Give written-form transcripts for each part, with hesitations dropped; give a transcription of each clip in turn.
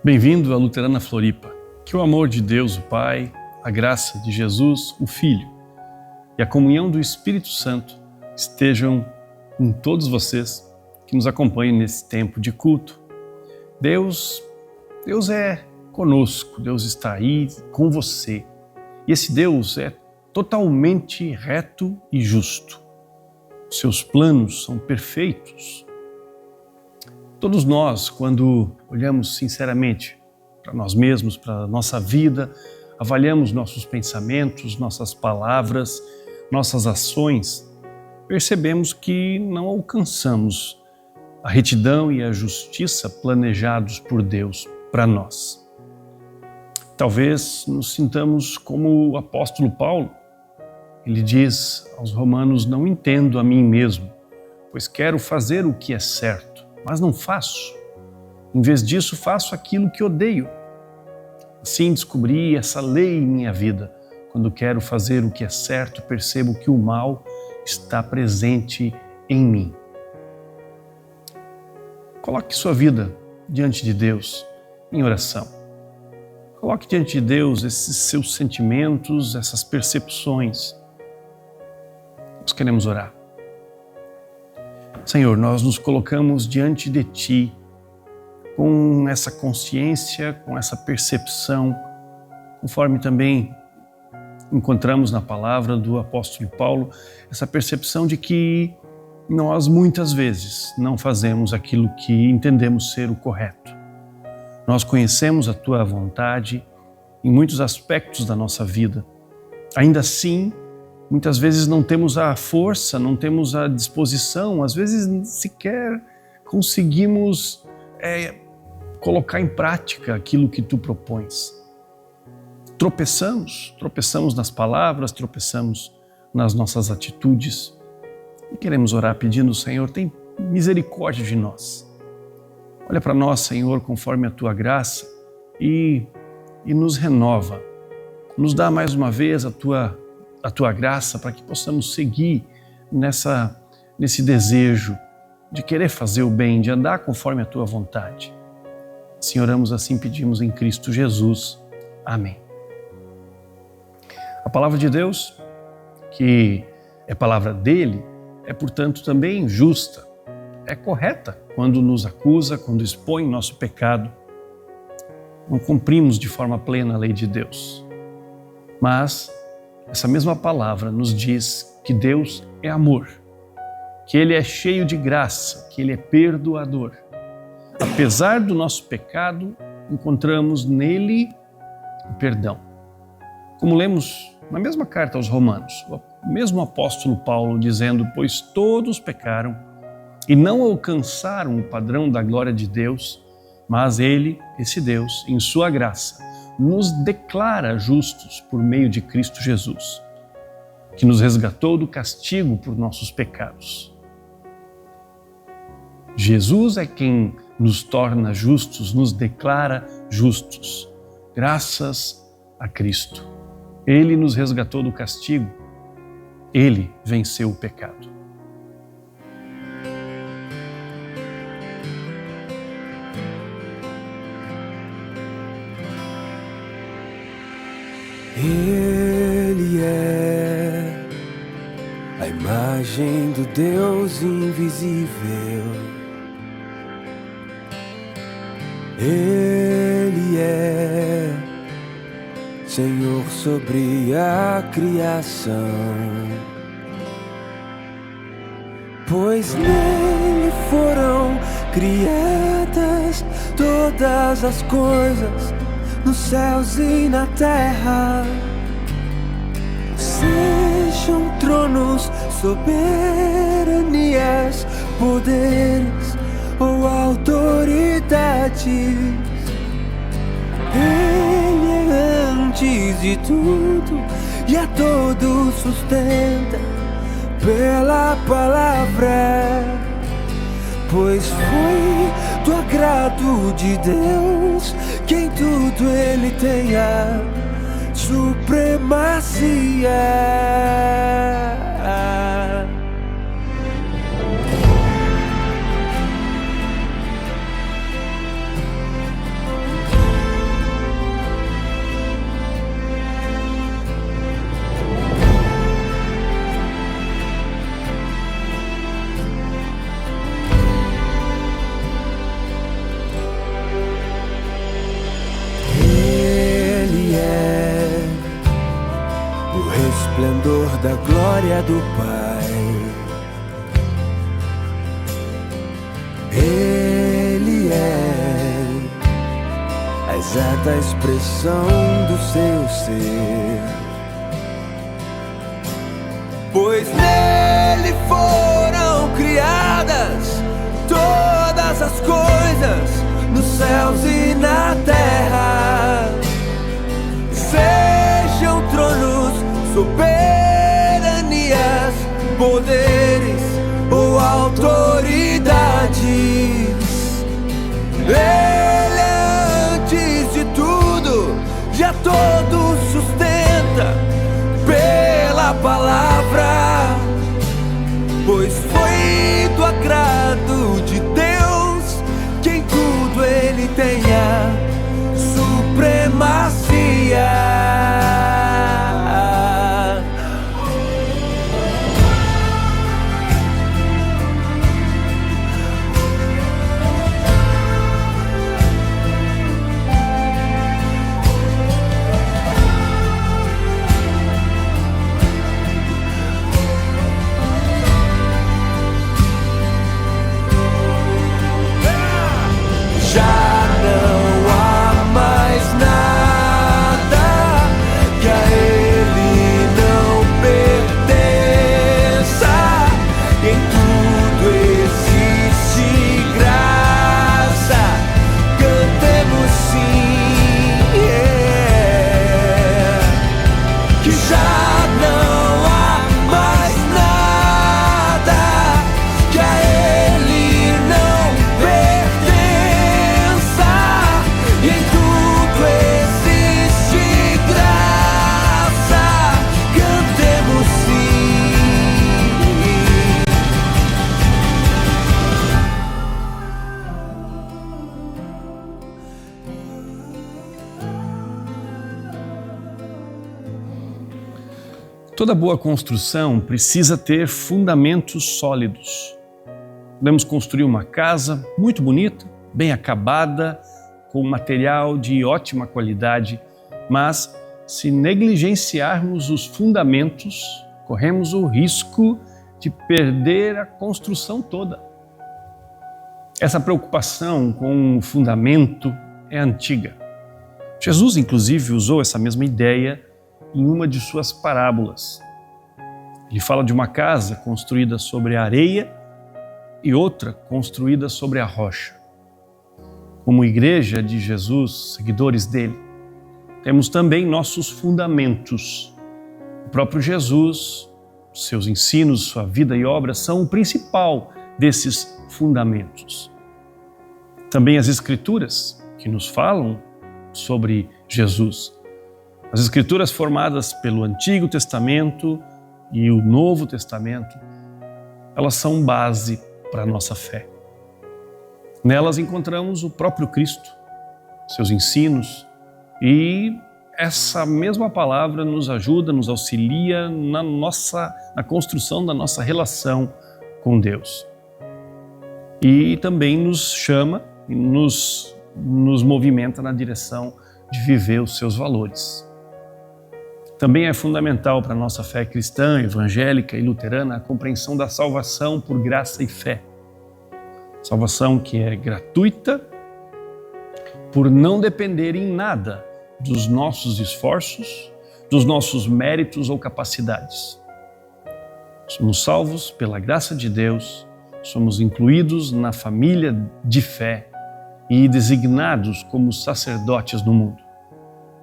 Bem-vindo à Luterana Floripa. Que o amor de Deus, o Pai, a graça de Jesus, o Filho, e a comunhão do Espírito Santo estejam com todos vocês que nos acompanhem nesse tempo de culto. Deus é conosco, Deus está aí com você. E esse Deus é totalmente reto e justo. Seus planos são perfeitos. Todos nós, quando olhamos sinceramente para nós mesmos, para a nossa vida, avaliamos nossos pensamentos, nossas palavras, nossas ações, percebemos que não alcançamos a retidão e a justiça planejados por Deus para nós. Talvez nos sintamos como o apóstolo Paulo. Ele diz aos romanos: não entendo a mim mesmo, pois quero fazer o que é certo, mas não faço. Em vez disso, faço aquilo que odeio. Assim descobri essa lei em minha vida. Quando quero fazer o que é certo, percebo que o mal está presente em mim. Coloque sua vida diante de Deus em oração. Coloque diante de Deus esses seus sentimentos, essas percepções. Nós queremos orar. Senhor, nós nos colocamos diante de Ti com essa consciência, com essa percepção, conforme também encontramos na palavra do apóstolo Paulo, essa percepção de que nós muitas vezes não fazemos aquilo que entendemos ser o correto. Nós conhecemos a Tua vontade em muitos aspectos da nossa vida. Ainda assim, muitas vezes não temos a força, não temos a disposição, às vezes sequer conseguimos colocar em prática aquilo que Tu propões. Tropeçamos nas palavras, tropeçamos nas nossas atitudes e queremos orar pedindo: Senhor, tem misericórdia de nós. Olha para nós, Senhor, conforme a Tua graça e nos renova. Nos dá mais uma vez a Tua graça para que possamos seguir nesse desejo de querer fazer o bem, de andar conforme a Tua vontade. Assim oramos, assim pedimos em Cristo Jesus. Amém. A palavra de Deus, que é palavra dele, é portanto também justa, é correta quando nos acusa, quando expõe nosso pecado. Não cumprimos de forma plena a lei de Deus, mas essa mesma palavra nos diz que Deus é amor, que Ele é cheio de graça, que Ele é perdoador. Apesar do nosso pecado, encontramos nele o perdão. Como lemos na mesma carta aos Romanos, o mesmo apóstolo Paulo dizendo: pois todos pecaram e não alcançaram o padrão da glória de Deus, mas Ele, esse Deus, em sua graça, nos declara justos por meio de Cristo Jesus, que nos resgatou do castigo por nossos pecados. Jesus é quem nos torna justos, nos declara justos, graças a Cristo. Ele nos resgatou do castigo, Ele venceu o pecado. Ele é a imagem do Deus invisível. Ele é Senhor sobre a criação, pois nele foram criadas todas as coisas, nos céus e na terra. Sejam tronos, soberanias, poderes ou autoridades, Ele é antes de tudo e a todos sustenta pela palavra, pois foi do agrado de Deus que em tudo Ele tenha supremacia. esplendor da glória do Pai. Ele é a exata expressão do seu ser, pois nele foram criadas todas as coisas, nos céus e na terra, sejam tronos, soberanias, poderes ou autoridades. Ele é antes de tudo, e a todos sustenta pela palavra, pois foi do agrado de Deus que em tudo ele tenha supremacia. Toda boa construção precisa ter fundamentos sólidos. Podemos construir uma casa muito bonita, bem acabada, com material de ótima qualidade, mas se negligenciarmos os fundamentos, corremos o risco de perder a construção toda. Essa preocupação com o fundamento é antiga. Jesus, inclusive, usou essa mesma ideia em uma de suas parábolas. Ele fala de uma casa construída sobre a areia e outra construída sobre a rocha. Como igreja de Jesus, seguidores dele, temos também nossos fundamentos. O próprio Jesus, seus ensinos, sua vida e obra são o principal desses fundamentos. Também as Escrituras, que nos falam sobre Jesus. As Escrituras formadas pelo Antigo Testamento e o Novo Testamento, elas são base para a nossa fé. Nelas encontramos o próprio Cristo, seus ensinos, e essa mesma palavra nos ajuda, nos auxilia na construção da nossa relação com Deus. E também nos chama, nos movimenta na direção de viver os seus valores. Também é fundamental para a nossa fé cristã, evangélica e luterana a compreensão da salvação por graça e fé. Salvação que é gratuita, por não depender em nada dos nossos esforços, dos nossos méritos ou capacidades. Somos salvos pela graça de Deus, somos incluídos na família de fé e designados como sacerdotes no mundo.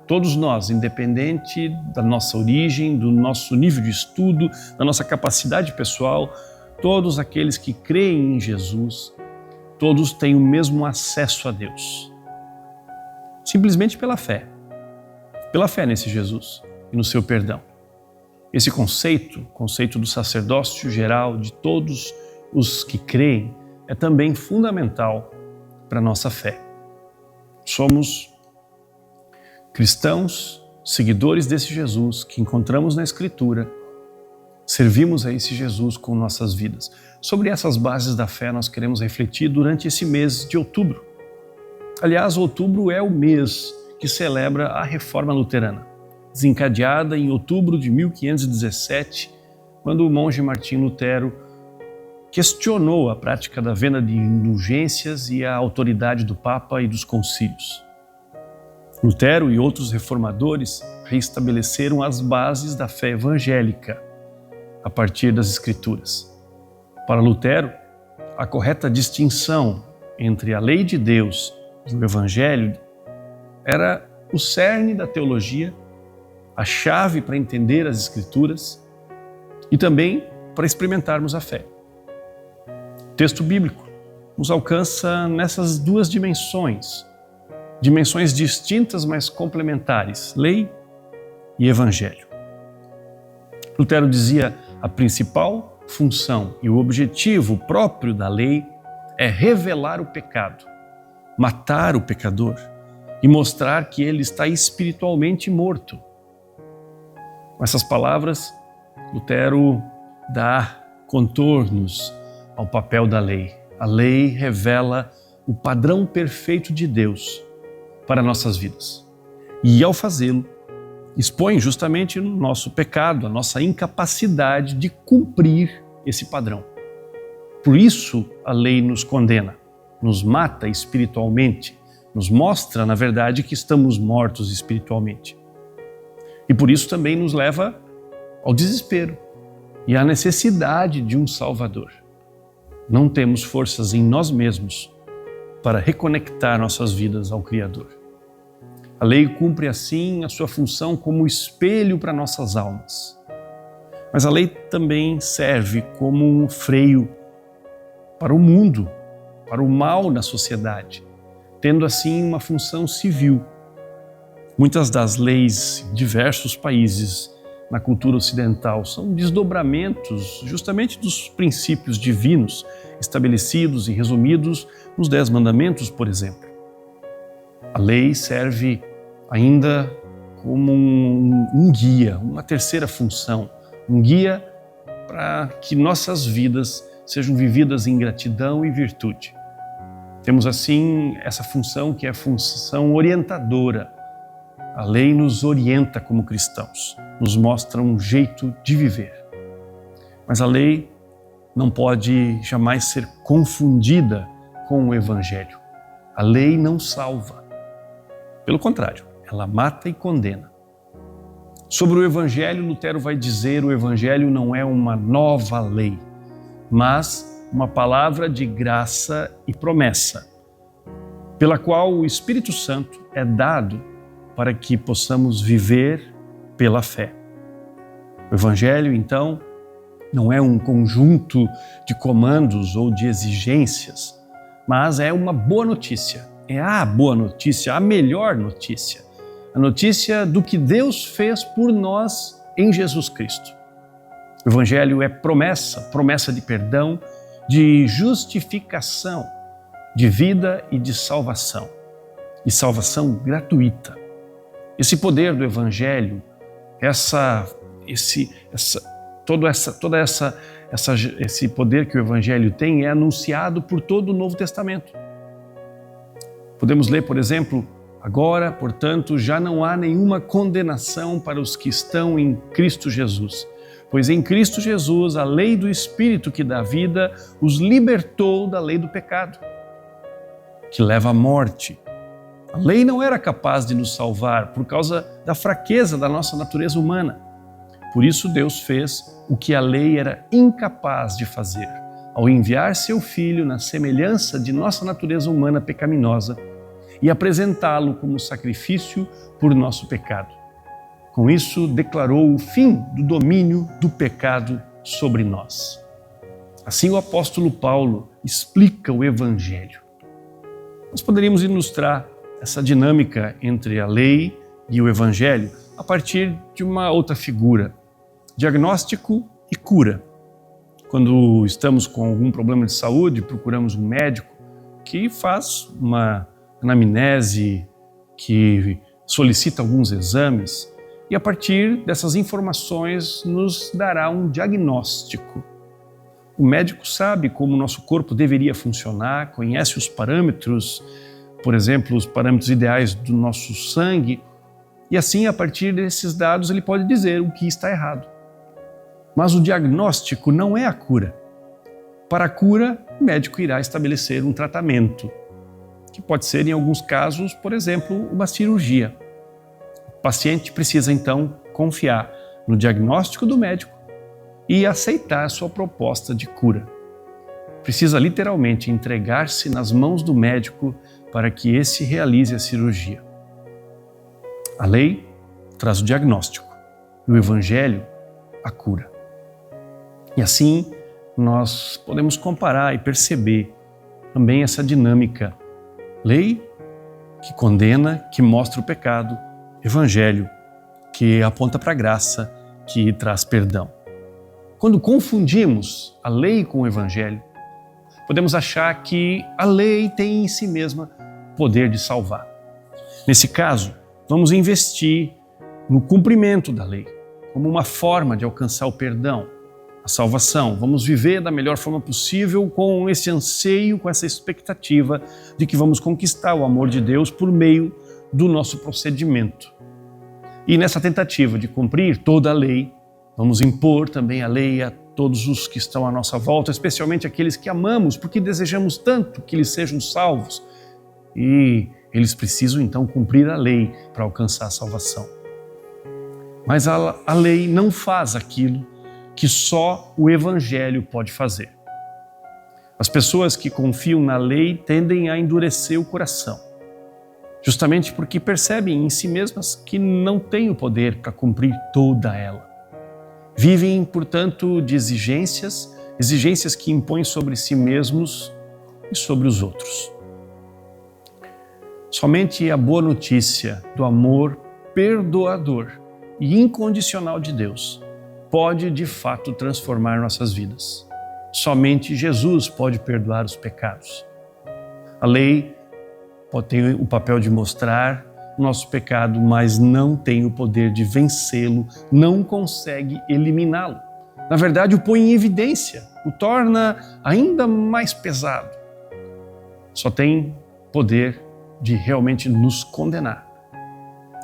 Todos nós, independente da nossa origem, do nosso nível de estudo, da nossa capacidade pessoal, todos aqueles que creem em Jesus, todos têm o mesmo acesso a Deus. Simplesmente pela fé nesse Jesus e no seu perdão. Esse conceito do sacerdócio geral de todos os que creem, é também fundamental para a nossa fé. Somos cristãos, seguidores desse Jesus que encontramos na Escritura, servimos a esse Jesus com nossas vidas. Sobre essas bases da fé nós queremos refletir durante esse mês de outubro. Aliás, outubro é o mês que celebra a Reforma Luterana. desencadeada em outubro de 1517, quando o monge Martim Lutero questionou a prática da venda de indulgências e a autoridade do Papa e dos concílios. Lutero e outros reformadores reestabeleceram as bases da fé evangélica a partir das Escrituras. Para Lutero, a correta distinção entre a lei de Deus e o Evangelho era o cerne da teologia, a chave para entender as Escrituras e também para experimentarmos a fé. O texto bíblico nos alcança nessas duas dimensões distintas, mas complementares, lei e Evangelho. Lutero dizia: a principal função e o objetivo próprio da lei é revelar o pecado, matar o pecador e mostrar que ele está espiritualmente morto. Com essas palavras, Lutero dá contornos ao papel da lei. A lei revela o padrão perfeito de Deus para nossas vidas. E ao fazê-lo, expõe justamente no nosso pecado, a nossa incapacidade de cumprir esse padrão. Por isso a lei nos condena, nos mata espiritualmente, nos mostra, na verdade, que estamos mortos espiritualmente. E por isso também nos leva ao desespero e à necessidade de um Salvador. Não temos forças em nós mesmos para reconectar nossas vidas ao Criador. A lei cumpre assim a sua função como espelho para nossas almas. Mas a lei também serve como um freio para o mundo, para o mal na sociedade, tendo assim uma função civil. Muitas das leis em diversos países na cultura ocidental são desdobramentos justamente dos princípios divinos estabelecidos e resumidos nos 10 Mandamentos, por exemplo. A lei serve ainda como um guia, uma terceira função, um guia para que nossas vidas sejam vividas em gratidão e virtude. Temos assim essa função que é a função orientadora. A lei nos orienta como cristãos, nos mostra um jeito de viver. Mas a lei não pode jamais ser confundida com o Evangelho. A lei não salva. Pelo contrário, ela mata e condena. Sobre o Evangelho, Lutero vai dizer: o Evangelho não é uma nova lei, mas uma palavra de graça e promessa, pela qual o Espírito Santo é dado para que possamos viver pela fé. O Evangelho, então, não é um conjunto de comandos ou de exigências, mas é uma boa notícia. É a boa notícia, a melhor notícia. A notícia do que Deus fez por nós em Jesus Cristo. O Evangelho é promessa de perdão, de justificação, de vida e de salvação. E salvação gratuita. Esse poder do Evangelho, esse poder que o Evangelho tem é anunciado por todo o Novo Testamento. Podemos ler, por exemplo: agora, portanto, já não há nenhuma condenação para os que estão em Cristo Jesus, pois em Cristo Jesus a lei do Espírito que dá vida os libertou da lei do pecado, que leva à morte. A lei não era capaz de nos salvar por causa da fraqueza da nossa natureza humana. Por isso Deus fez o que a lei era incapaz de fazer, ao enviar seu Filho na semelhança de nossa natureza humana pecaminosa e apresentá-lo como sacrifício por nosso pecado. Com isso, declarou o fim do domínio do pecado sobre nós. Assim, o apóstolo Paulo explica o Evangelho. Nós poderíamos ilustrar essa dinâmica entre a lei e o Evangelho a partir de uma outra figura: diagnóstico e cura. Quando estamos com algum problema de saúde, procuramos um médico que faz uma anamnese, que solicita alguns exames e a partir dessas informações nos dará um diagnóstico. O médico sabe como o nosso corpo deveria funcionar, conhece os parâmetros, por exemplo, os parâmetros ideais do nosso sangue E assim, a partir desses dados, ele pode dizer o que está errado. Mas o diagnóstico não é a cura. Para a cura, o médico irá estabelecer um tratamento, que pode ser, em alguns casos, por exemplo, uma cirurgia. O paciente precisa, então, confiar no diagnóstico do médico e aceitar sua proposta de cura. Precisa literalmente entregar-se nas mãos do médico para que esse realize a cirurgia. A lei traz o diagnóstico e o Evangelho a cura. E assim nós podemos comparar e perceber também essa dinâmica. Lei que condena, que mostra o pecado, Evangelho que aponta para a graça, que traz perdão. Quando confundimos a lei com o Evangelho, podemos achar que a lei tem em si mesma poder de salvar. Nesse caso, vamos investir no cumprimento da lei, como uma forma de alcançar o perdão, a salvação. Vamos viver da melhor forma possível com esse anseio, com essa expectativa de que vamos conquistar o amor de Deus por meio do nosso procedimento. E nessa tentativa de cumprir toda a lei, vamos impor também a lei a todos os que estão à nossa volta, especialmente aqueles que amamos, porque desejamos tanto que eles sejam salvos. E eles precisam então cumprir a lei para alcançar a salvação. Mas a lei não faz aquilo que só o Evangelho pode fazer. As pessoas que confiam na lei tendem a endurecer o coração, justamente porque percebem em si mesmas que não têm o poder para cumprir toda ela. Vivem, portanto, de exigências que impõem sobre si mesmos e sobre os outros. Somente a boa notícia do amor perdoador e incondicional de Deus pode, de fato, transformar nossas vidas. Somente Jesus pode perdoar os pecados. A lei tem o papel de mostrar o nosso pecado, mas não tem o poder de vencê-lo, não consegue eliminá-lo. Na verdade, o põe em evidência, o torna ainda mais pesado. Só tem poder de realmente nos condenar.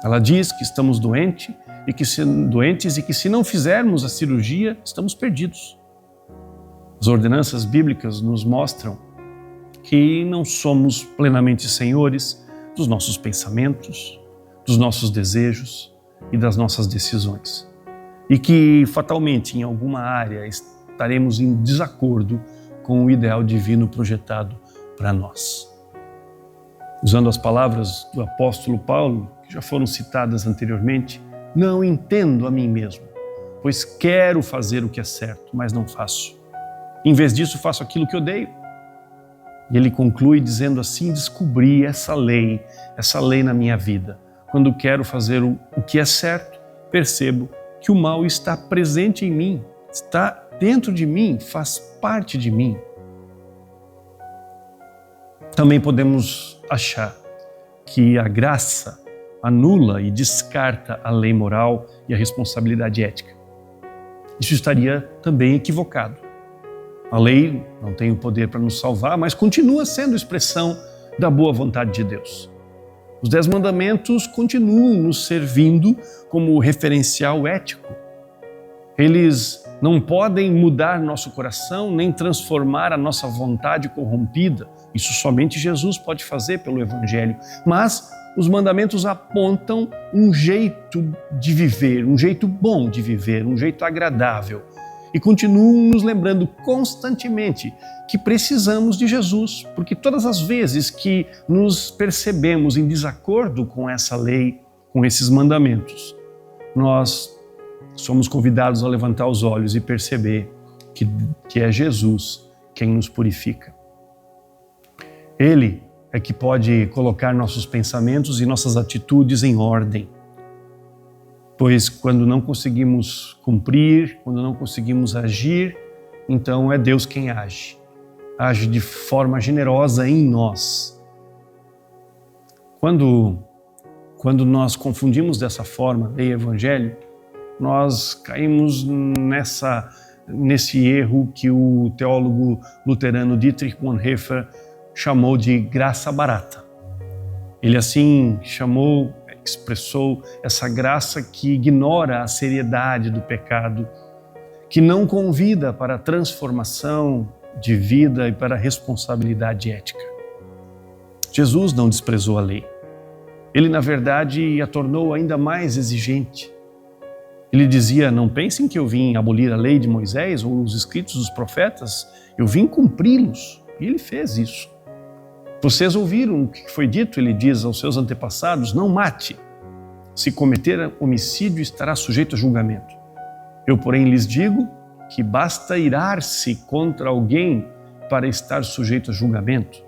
Ela diz que estamos doentes e que se não fizermos a cirurgia, estamos perdidos. As ordenanças bíblicas nos mostram que não somos plenamente senhores dos nossos pensamentos, dos nossos desejos e das nossas decisões. E que, fatalmente, em alguma área, estaremos em desacordo com o ideal divino projetado para nós. Usando as palavras do apóstolo Paulo, que já foram citadas anteriormente, não entendo a mim mesmo, pois quero fazer o que é certo, mas não faço. Em vez disso, faço aquilo que odeio. E ele conclui dizendo assim: descobri essa lei na minha vida. Quando quero fazer o que é certo, percebo que o mal está presente em mim, está dentro de mim, faz parte de mim. Também podemos achar que a graça anula e descarta a lei moral e a responsabilidade ética. Isso estaria também equivocado. A lei não tem o poder para nos salvar, mas continua sendo expressão da boa vontade de Deus. Os 10 mandamentos continuam nos servindo como referencial ético. Eles não podem mudar nosso coração, nem transformar a nossa vontade corrompida. Isso somente Jesus pode fazer pelo Evangelho. Mas os mandamentos apontam um jeito de viver, um jeito bom de viver, um jeito agradável. E continuam nos lembrando constantemente que precisamos de Jesus, porque todas as vezes que nos percebemos em desacordo com essa lei, com esses mandamentos, nós somos convidados a levantar os olhos e perceber que é Jesus quem nos purifica. Ele é que pode colocar nossos pensamentos e nossas atitudes em ordem. Pois quando não conseguimos cumprir, quando não conseguimos agir, então é Deus quem age. Age de forma generosa em nós. Quando nós confundimos dessa forma lei e evangelho, nós caímos nesse erro que o teólogo luterano Dietrich Bonhoeffer chamou de graça barata. Ele assim chamou expressou essa graça que ignora a seriedade do pecado, que não convida para a transformação de vida e para a responsabilidade ética. Jesus não desprezou a lei. Ele, na verdade, a tornou ainda mais exigente. Ele dizia: não pensem que eu vim abolir a lei de Moisés ou os escritos dos profetas, eu vim cumpri-los. E ele fez isso. Vocês ouviram o que foi dito, ele diz aos seus antepassados: não mate. Se cometer homicídio, estará sujeito a julgamento. Eu, porém, lhes digo que basta irar-se contra alguém para estar sujeito a julgamento.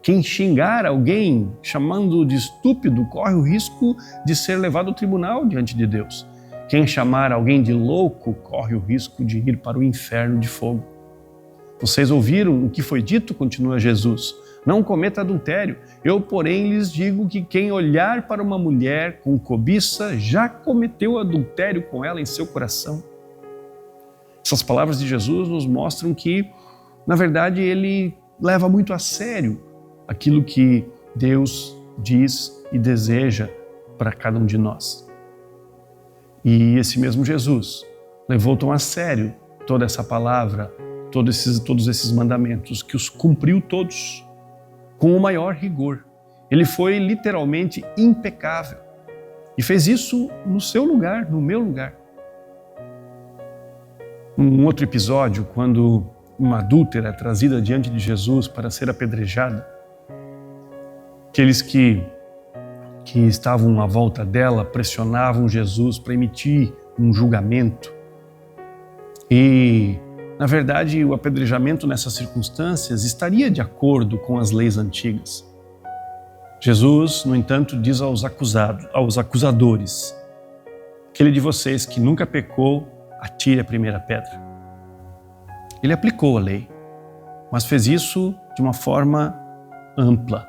Quem xingar alguém chamando-o de estúpido corre o risco de ser levado ao tribunal diante de Deus. Quem chamar alguém de louco corre o risco de ir para o inferno de fogo. Vocês ouviram o que foi dito, continua Jesus: não cometa adultério. Eu, porém, lhes digo que quem olhar para uma mulher com cobiça já cometeu adultério com ela em seu coração. Essas palavras de Jesus nos mostram que, na verdade, ele leva muito a sério aquilo que Deus diz e deseja para cada um de nós. E esse mesmo Jesus levou tão a sério toda essa palavra, todos esses mandamentos, que os cumpriu todos com o maior rigor. Ele foi literalmente impecável e fez isso no seu lugar, no meu lugar. Um outro episódio, quando uma adúltera é trazida diante de Jesus para ser apedrejada, aqueles que estavam à volta dela pressionavam Jesus para emitir um julgamento. E, na verdade, o apedrejamento nessas circunstâncias estaria de acordo com as leis antigas. Jesus, no entanto, diz aos acusadores: aquele de vocês que nunca pecou, atire a primeira pedra. Ele aplicou a lei, mas fez isso de uma forma ampla.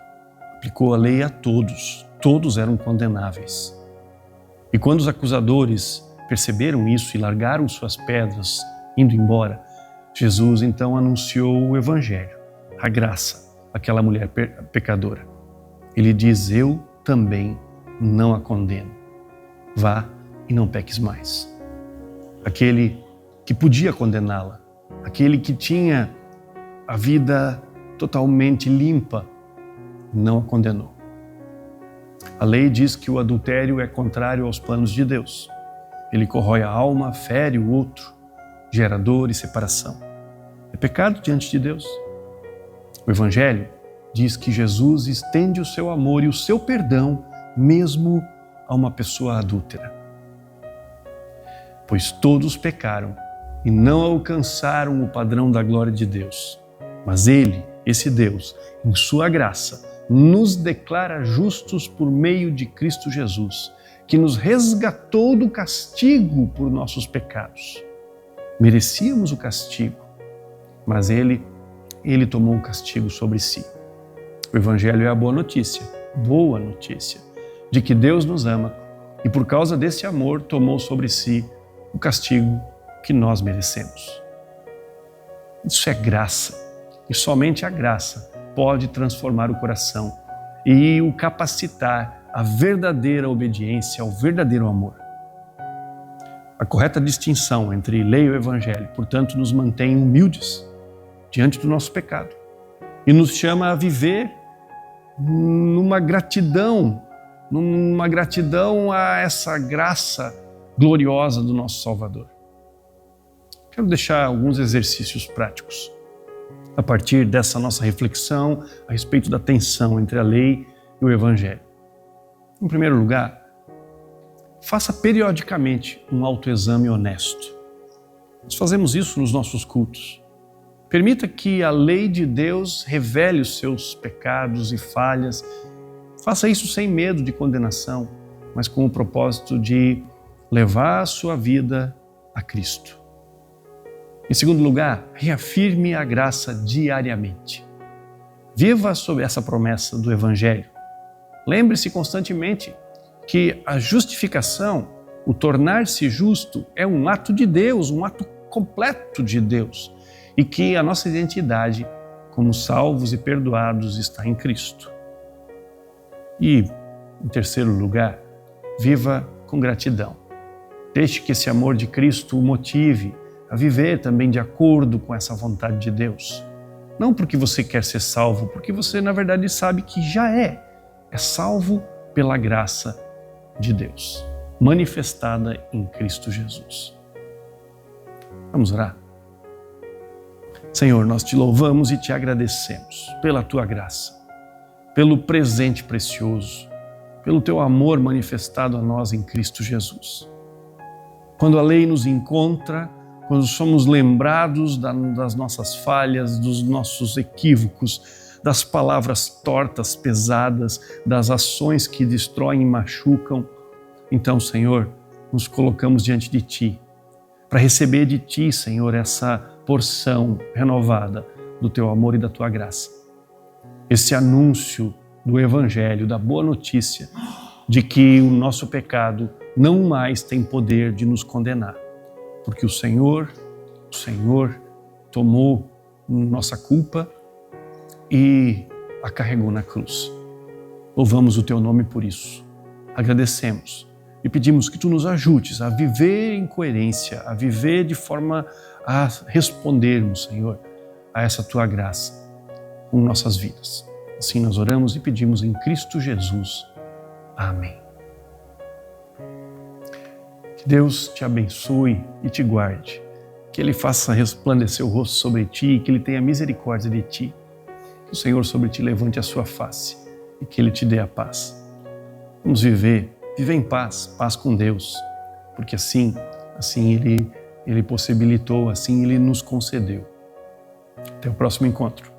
Aplicou a lei a todos. Todos eram condenáveis. E quando os acusadores perceberam isso e largaram suas pedras, indo embora, Jesus então anunciou o Evangelho, a graça, àquela mulher pecadora. Ele diz: eu também não a condeno. Vá e não peques mais. Aquele que podia condená-la, aquele que tinha a vida totalmente limpa, não a condenou. A lei diz que o adultério é contrário aos planos de Deus. Ele corrói a alma, fere o outro, gera dor e separação. É pecado diante de Deus. O Evangelho diz que Jesus estende o seu amor e o seu perdão mesmo a uma pessoa adúltera. Pois todos pecaram e não alcançaram o padrão da glória de Deus. Mas Ele, esse Deus, em sua graça, nos declara justos por meio de Cristo Jesus, que nos resgatou do castigo por nossos pecados. Merecíamos o castigo, mas Ele tomou o castigo sobre si. O Evangelho é a boa notícia, de que Deus nos ama e por causa desse amor tomou sobre si o castigo que nós merecemos. Isso é graça, e somente a graça pode transformar o coração e o capacitar à verdadeira obediência, ao verdadeiro amor. A correta distinção entre lei e o Evangelho, portanto, nos mantém humildes diante do nosso pecado e nos chama a viver numa gratidão a essa graça gloriosa do nosso Salvador. Quero deixar alguns exercícios práticos a partir dessa nossa reflexão a respeito da tensão entre a lei e o Evangelho. Em primeiro lugar, faça periodicamente um autoexame honesto. Nós fazemos isso nos nossos cultos. Permita que a lei de Deus revele os seus pecados e falhas. Faça isso sem medo de condenação, mas com o propósito de levar a sua vida a Cristo. Em segundo lugar, reafirme a graça diariamente. Viva sob essa promessa do Evangelho. Lembre-se constantemente que a justificação, o tornar-se justo, é um ato de Deus, um ato completo de Deus, e que a nossa identidade como salvos e perdoados está em Cristo. E, em terceiro lugar, viva com gratidão. Deixe que esse amor de Cristo o motive a viver também de acordo com essa vontade de Deus. Não porque você quer ser salvo, porque você na verdade sabe que já é salvo pela graça de Deus, manifestada em Cristo Jesus. Vamos orar? Senhor, nós te louvamos e te agradecemos pela tua graça, pelo presente precioso, pelo teu amor manifestado a nós em Cristo Jesus. Quando a lei nos encontra, quando somos lembrados das nossas falhas, dos nossos equívocos, das palavras tortas, pesadas, das ações que destroem e machucam, então, Senhor, nos colocamos diante de Ti, para receber de Ti, Senhor, essa porção renovada do Teu amor e da Tua graça. Esse anúncio do Evangelho, da boa notícia, de que o nosso pecado não mais tem poder de nos condenar, porque o Senhor tomou nossa culpa e a carregou na cruz. Louvamos o Teu nome por isso. Agradecemos e pedimos que Tu nos ajudes a viver em coerência, a viver de forma a respondermos, Senhor, a essa Tua graça com nossas vidas. Assim nós oramos e pedimos em Cristo Jesus. Amém. Que Deus te abençoe e te guarde, que Ele faça resplandecer o rosto sobre ti, que Ele tenha misericórdia de ti, que o Senhor sobre ti levante a sua face e que Ele te dê a paz. Vamos viver em paz, paz com Deus, porque assim Ele possibilitou, assim Ele nos concedeu. Até o próximo encontro.